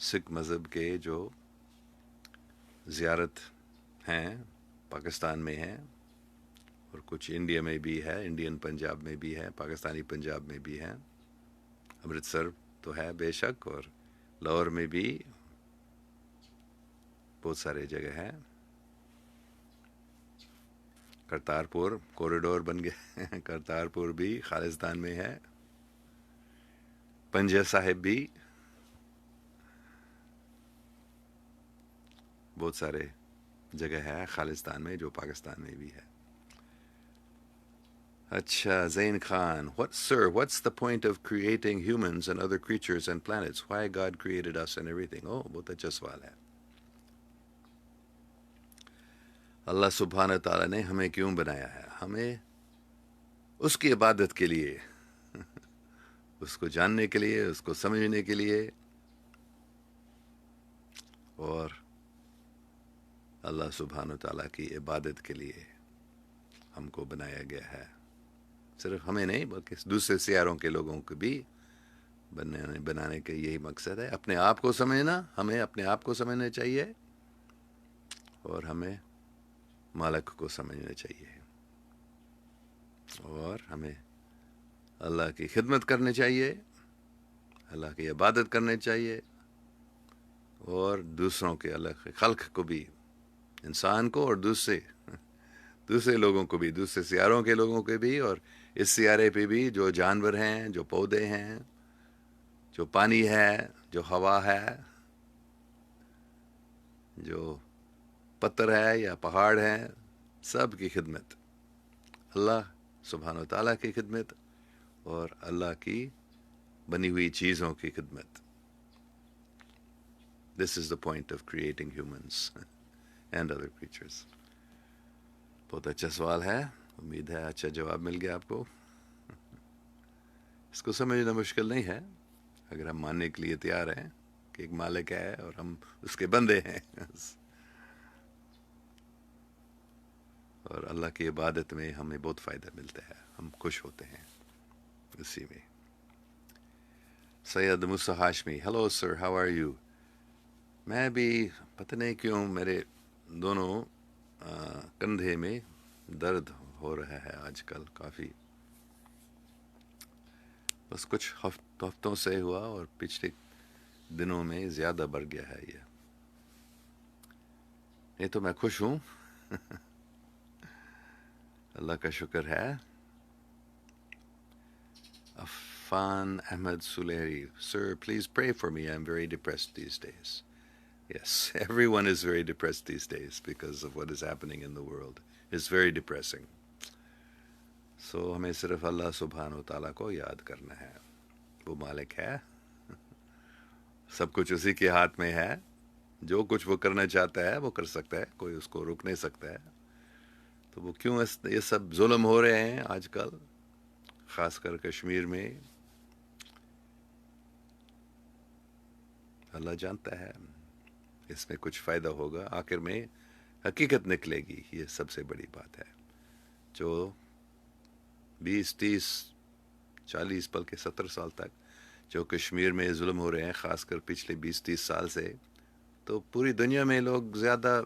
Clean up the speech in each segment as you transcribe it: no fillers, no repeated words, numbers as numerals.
سکھ مذہب کے جو زیارت ہیں پاکستان میں ہیں، اور کچھ انڈیا میں بھی ہے، انڈین پنجاب میں بھی ہے، پاکستانی پنجاب میں بھی ہے، امرتسر تو ہے بے شک، اور لاہور میں بھی بہت سارے جگہ ہیں، کرتارپور کوریڈور بن گیا کرتارپور بھی خالصتان میں ہے، پنجہ صاحب بھی، بہت سارے جگہ ہے خالصتان میں جو پاکستان میں بھی ہے. اچھا زین Khan, what's the point of creating humans and other creatures and planets? Why God created us and everything? بہت اچھا سوال ہے. اللہ سبحانہ تعالیٰ نے ہمیں کیوں بنایا ہے؟ ہمیں اس کی عبادت کے لیے، اس کو جاننے کے لیے، اس کو سمجھنے کے لیے، اور اللہ سبحانہ تعالیٰ کی عبادت کے لیے ہم کو بنایا گیا ہے. صرف ہمیں نہیں بلکہ دوسرے سیاروں کے لوگوں کو بھی بنانے کا یہی مقصد ہے. اپنے آپ کو سمجھنا، ہمیں اپنے آپ کو سمجھنا چاہیے، اور ہمیں مالک کو سمجھنا چاہیے، اور ہمیں اللہ کی خدمت کرنی چاہیے، اللہ کی عبادت کرنی چاہیے، اور دوسروں کے اللہ کے خلق کو بھی، انسان کو اور دوسرے لوگوں کو بھی، دوسرے سیاروں کے لوگوں کو بھی، اور اس سیارے پہ بھی جو جانور ہیں، جو پودے ہیں، جو پانی ہے، جو ہوا ہے، جو پتھر ہے یا پہاڑ ہے، سب کی خدمت، اللہ سبحانہ و تعالیٰ کی خدمت، اور اللہ کی بنی ہوئی چیزوں کی خدمت. This is the point of creating humans and other creatures. بہت اچھا سوال ہے، امید ہے اچھا جواب مل گیا آپ کو. اس کو سمجھنا مشکل نہیں ہے اگر ہم ماننے کے لیے تیار ہیں کہ ایک مالک ہے اور ہم اس کے بندے ہیں، اور اللہ کی عبادت میں ہمیں بہت فائدہ ملتا ہے، ہم خوش ہوتے ہیں اسی میں. Syed Musa Hashmi, hello sir, how are you? میں بھی پتہ نہیں کیوں میرے دونوں کندھے میں درد ہو رہا ہے آج کل کافی، بس کچھ ہفتوں سے ہوا، اور پچھلے دنوں میں زیادہ بڑھ گیا ہے یہ. نہیں تو میں خوش ہوں اللہ کا شکر ہے. Affan Ahmad Suleri, sir please pray for me, I'm very depressed these days. Yes, everyone is very depressed these days because of what is happening in the world. It's very depressing. So ہمیں صرف اللہ سبحانہ و تعالیٰ کو یاد کرنا ہے، وہ مالک ہے، سب کچھ اسی کے ہاتھ میں ہے، جو کچھ وہ کرنا چاہتا ہے وہ کر سکتا ہے، کوئی اس کو روک نہیں سکتا ہے. تو وہ کیوں یہ سب ظلم ہو رہے ہیں آج کل، خاص کر کشمیر میں، اللہ جانتا ہے. اس میں کچھ فائدہ ہوگا، آخر میں حقیقت نکلے گی، یہ سب سے بڑی بات ہے. جو 20 30 40 بلکہ 70 سال تک جو کشمیر میں ظلم ہو رہے ہیں، خاص کر پچھلے 20 30 سال سے، تو پوری دنیا میں لوگ زیادہ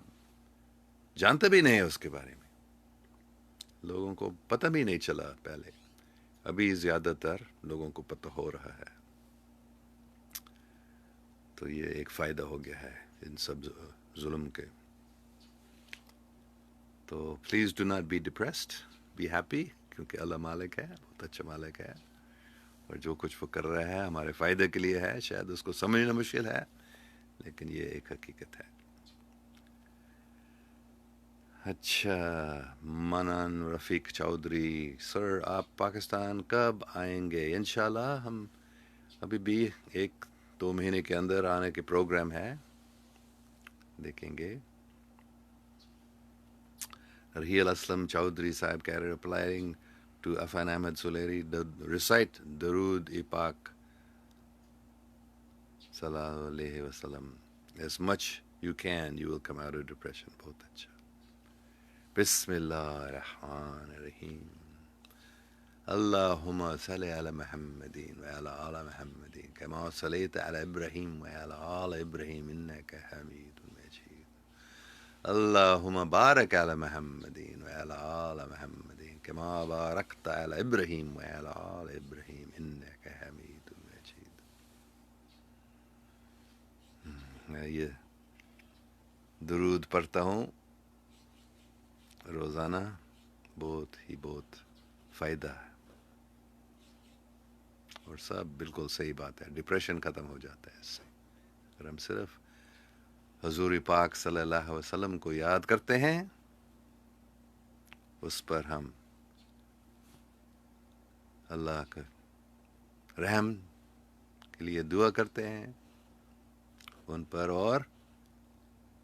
جانتے بھی نہیں ہیں اس کے بارے میں، لوگوں کو پتہ بھی نہیں چلا پہلے، ابھی زیادہ تر لوگوں کو پتہ ہو رہا ہے. تو یہ ایک فائدہ ہو گیا ہے ان سب ظلم کے. تو please do not be depressed, be happy, کیونکہ اللہ مالک ہے، بہت اچھا مالک ہے، اور جو کچھ وہ کر رہا ہے ہمارے فائدے کے لیے ہے. شاید اس کو سمجھنا مشکل ہے، لیکن یہ ایک حقیقت ہے. اچھا منان رفیق چودھری، سر آپ پاکستان کب آئیں گے؟ انشاءاللہ ہم ابھی بھی 1 2 مہینے کے اندر آنے کے پروگرام ہے، دیکھیں گے. رحیل اسلم چودھری صاحب کہہ رہے replying to Affan Ahmad Suleri, recite درود پاک صلی اللہ علیہ وسلم as much you can, you will come out of depression. بہت اچھا. بسم اللہ الرحمن الرحیم. اللهم صل على محمد وعلى آل محمد كما صليت على إبراهيم وعلى آل إبراهيم إنك حميد مجيد. اللهم بارك على محمد وعلى آل محمد كما باركت على إبراهيم وعلى آل إبراهيم إنك حميد مجيد. میں یہ درود پڑھتا ہوں روزانہ، بہت فائدہ ہے، اور سب بالکل صحیح بات ہے، ڈپریشن ختم ہو جاتا ہے اس سے. اگر ہم صرف حضور پاک صلی اللہ علیہ وسلم کو یاد کرتے ہیں، اس پر ہم اللہ کا رحم کے لیے دعا کرتے ہیں، ان پر اور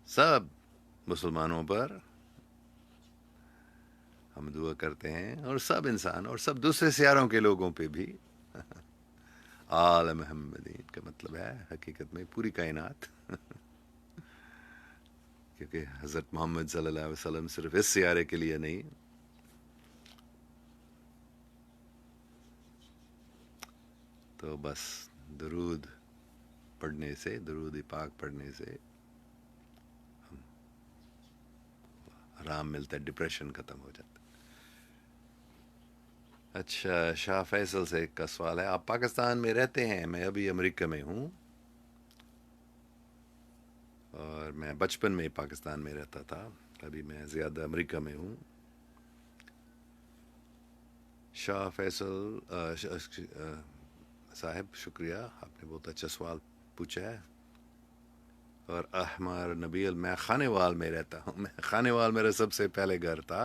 سب مسلمانوں پر ہم دعا کرتے ہیں، اور سب انسان اور سب دوسرے سیاروں کے لوگوں پہ بھی. آل محمدین کا مطلب ہے حقیقت میں پوری کائنات، کیونکہ حضرت محمد صلی اللہ علیہ وسلم صرف اس سیارے کے لیے نہیں. تو بس درود پڑھنے سے، درود پاک پڑھنے سے آرام ملتا ہے، ڈپریشن ختم ہو جاتا ہے. اچھا، شاہ فیصل سے کا سوال ہے، آپ پاکستان میں رہتے ہیں، میں ابھی امریکہ میں ہوں، اور میں بچپن میں پاکستان میں رہتا تھا، ابھی میں زیادہ امریکہ میں ہوں. شاہ فیصل صاحب، شکریہ، آپ نے بہت اچھا سوال پوچھا ہے. اور احمر نبیل، میں خانے وال میں رہتا ہوں. میں خانے وال میرا سب سے پہلے گھر تھا.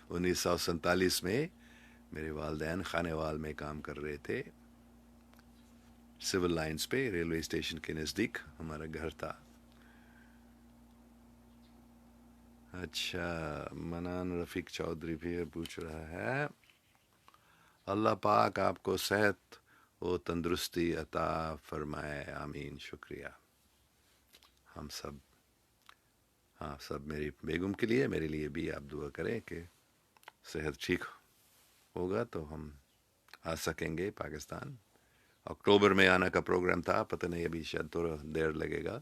1947 میں میرے والدین خانے وال میں کام کر رہے تھے، سول لائنز پہ، ریلوے اسٹیشن کے نزدیک ہمارا گھر تھا. اچھا، منان رفیق چودھری بھی پوچھ رہا ہے، اللہ پاک آپ کو صحت و تندرستی عطا فرمائے، آمین. شکریہ. ہم سب، ہاں سب، میری بیگم کے لیے، میرے لیے بھی آپ دعا کریں کہ صحت ٹھیک ہوگا تو ہم آ سکیں گے پاکستان. اکتوبر میں آنا کا پروگرام تھا، پتہ نہیں ابھی شاید تھوڑا دیر لگے گا.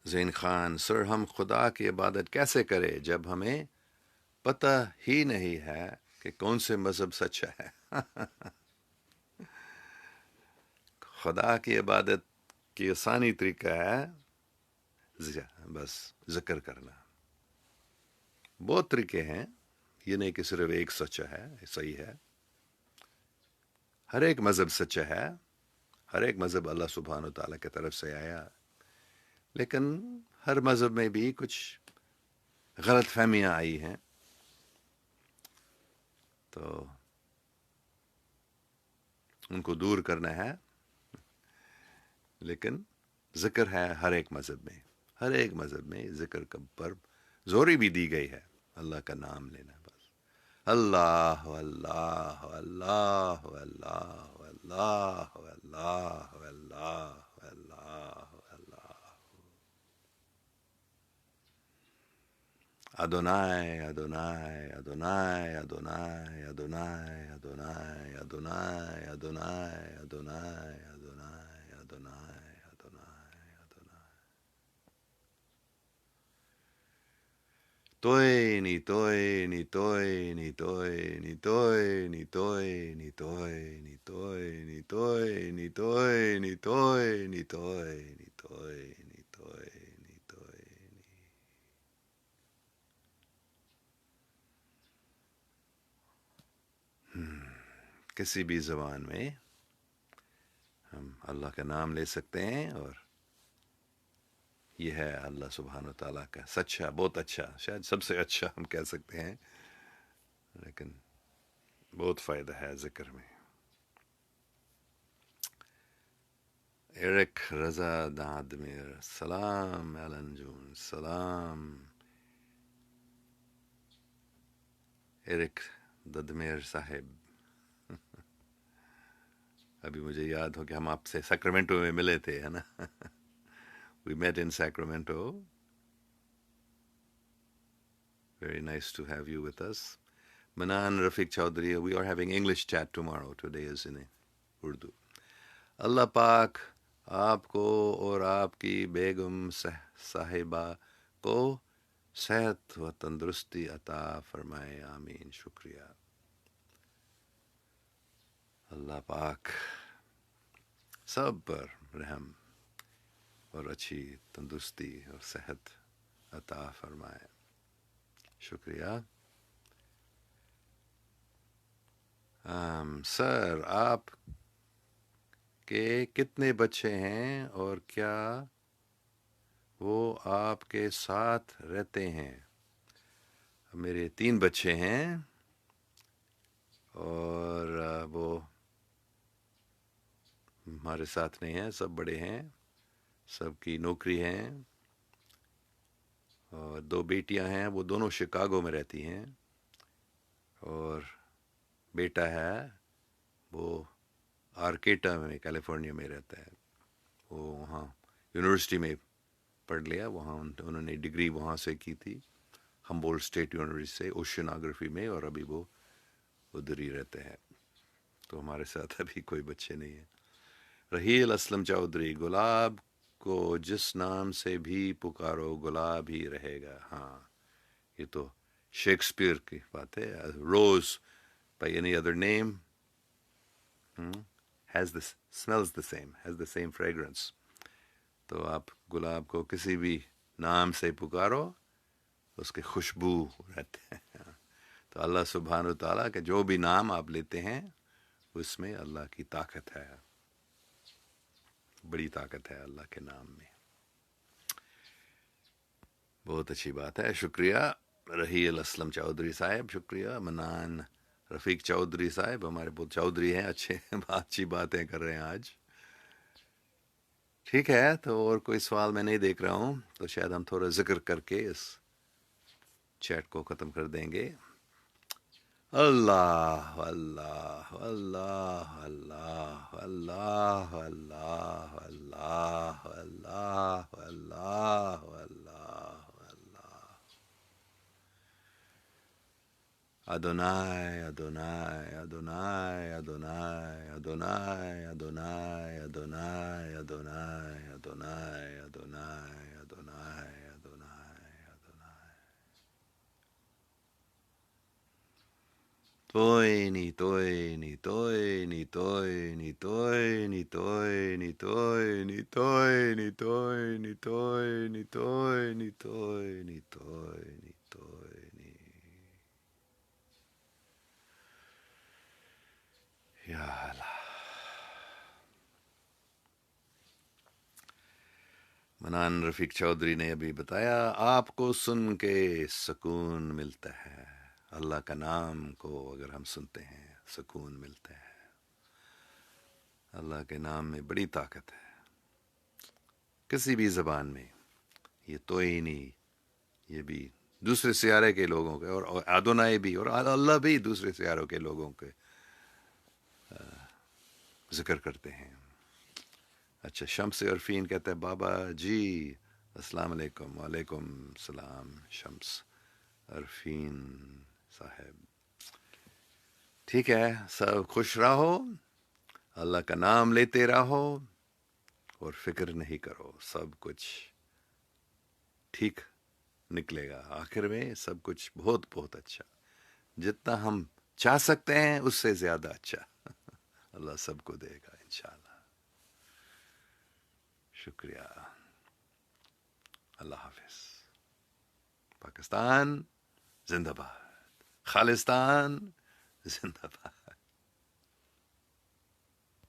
زین خان، سر ہم خدا کی عبادت کیسے کریں جب ہمیں پتہ ہی نہیں ہے کہ کون سے مذہب سچا ہے؟ خدا کی عبادت کی آسانی طریقہ ہے بس ذکر کرنا. بہت طریقے ہیں، یہ نہیں کہ صرف ایک سچا ہے، صحیح ہے. ہر ایک مذہب سچا ہے، ہر ایک مذہب اللہ سبحانہ و تعالیٰ کی طرف سے آیا، لیکن ہر مذہب میں بھی کچھ غلط فہمیاں آئی ہیں، تو ان کو دور کرنا ہے. لیکن ذکر ہے ہر ایک مذہب میں، ہر ایک مذہب میں ذکر پر زوری بھی دی گئی ہے، اللہ کا نام لینا بس. اللہ اللہ اللہ اللہ اللہ اللہ اللہ اللہ اللہ. ادونائے ادونائے ادونائے ادونائے ادونائے ادونائے ادونائے ادونائے ادونائے ادونائے ادونائے ادونائے ادونائے. توئے نی توئے نی توئے نی توئے نی توئے نی توئے نی توئے نی توئے نی توئے نی توئے نی توئے نی توئے نی توئے نی توئے نی توئے. کسی بھی زبان میں ہم اللہ کا نام لے سکتے ہیں، اور یہ ہے اللہ سبحانہ و تعالیٰ کا سچا، بہت اچھا، شاید سب سے اچھا ہم کہہ سکتے ہیں، لیکن بہت فائدہ ہے ذکر میں. ایرک رضا دادمیر، سلام ایلن جون، سلام ایرک ددمیر صاحب. ابھی مجھے یاد ہو کہ ہم آپ سے سیکرمنٹو میں ملے تھے، ہے نا؟ We met in Sacramento. Very nice to have you with us. Manan Rafiq Chaudhary. We are having English chat tomorrow. Today is in Urdu. اللہ پاک آپ کو اور آپ کی بیگم صاحبہ کو صحت و تندرستی عطا فرمائے، آمین. شکریہ. اللہ پاک سب پر رحم اور اچھی تندرستی اور صحت عطا فرمائے. شکریہ. سر آپ کے کتنے بچے ہیں اور کیا وہ آپ کے ساتھ رہتے ہیں؟ میرے 3 بچے ہیں اور وہ ہمارے ساتھ نہیں ہیں، سب بڑے ہیں، سب کی نوکری ہیں. اور 2 بیٹیاں ہیں، وہ دونوں شکاگو میں رہتی ہیں، اور بیٹا ہے وہ آرکیٹا میں کیلیفورنیا میں رہتا ہے. وہ وہاں یونیورسٹی میں پڑھ لیا، وہاں انہوں نے ڈگری وہاں سے کی تھی، ہمبولڈ اسٹیٹ یونیورسٹی سے اوشنوگرافی میں، اور ابھی وہ ادھر ہی رہتے ہیں. تو ہمارے ساتھ ابھی کوئی بچے نہیں ہیں. رحیل اسلم چودھری. گلاب کو جس نام سے بھی پکارو گلاب ہی رہے گا. ہاں، یہ تو شیکسپیئر کی بات ہے. روز by any other name has this smells the same, has the same fragrance. تو آپ گلاب کو کسی بھی نام سے پکارو اس کے خوشبو رہتے ہیں. تو اللہ سبحانہ و تعالیٰ کے جو بھی نام آپ لیتے ہیں اس میں اللہ کی طاقت ہے، بڑی طاقت ہے اللہ کے نام میں. بہت اچھی بات ہے. شکریہ رحیل اسلم چودھری صاحب. شکریہ منان رفیق چودھری صاحب. ہمارے بہت چودھری ہیں، اچھی باتیں کر رہے ہیں آج. ٹھیک ہے، تو اور کوئی سوال میں نہیں دیکھ رہا ہوں، تو شاید ہم تھوڑا ذکر کر کے اس چیٹ کو ختم کر دیں گے. اللہ اللہ اللہ اللہ اللہ اللہ اللہ اللہ اللہ اللہ اللہ. Adonai, Adonai, Adonai, Adonai, Adonai, Adonai, Adonai, Adonai, Adonai, Adonai, Adonai, Adonai, Adonai. Toini, toini, toini, toini, toini, toini, toini, toini, toini, toini, toini, toini, toini, toini. یا اللہ. منان رفیق چودھری نے ابھی بتایا آپ کو سن کے سکون ملتا ہے. اللہ کا نام کو اگر ہم سنتے ہیں سکون ملتا ہے. اللہ کے نام میں بڑی طاقت ہے. کسی بھی زبان میں یہ توئینی، یہ بھی دوسرے سیارے کے لوگوں کے، اور آدونائی بھی، اور اللہ بھی دوسرے سیاروں کے لوگوں کے ذکر کرتے ہیں. اچھا، شمس عرفین کہتا ہے بابا جی السلام علیکم. وعلیکم السلام شمس عرفین صاحب. ٹھیک ہے، سب خوش رہو، اللہ کا نام لیتے رہو اور فکر نہیں کرو، سب کچھ ٹھیک نکلے گا. آخر میں سب کچھ بہت بہت اچھا، جتنا ہم چاہ سکتے ہیں اس سے زیادہ اچھا اللہ سب کو دے گا انشاءاللہ. شکریہ. اللہ حافظ. پاکستان زندہ باد. خالستان زندہ باد.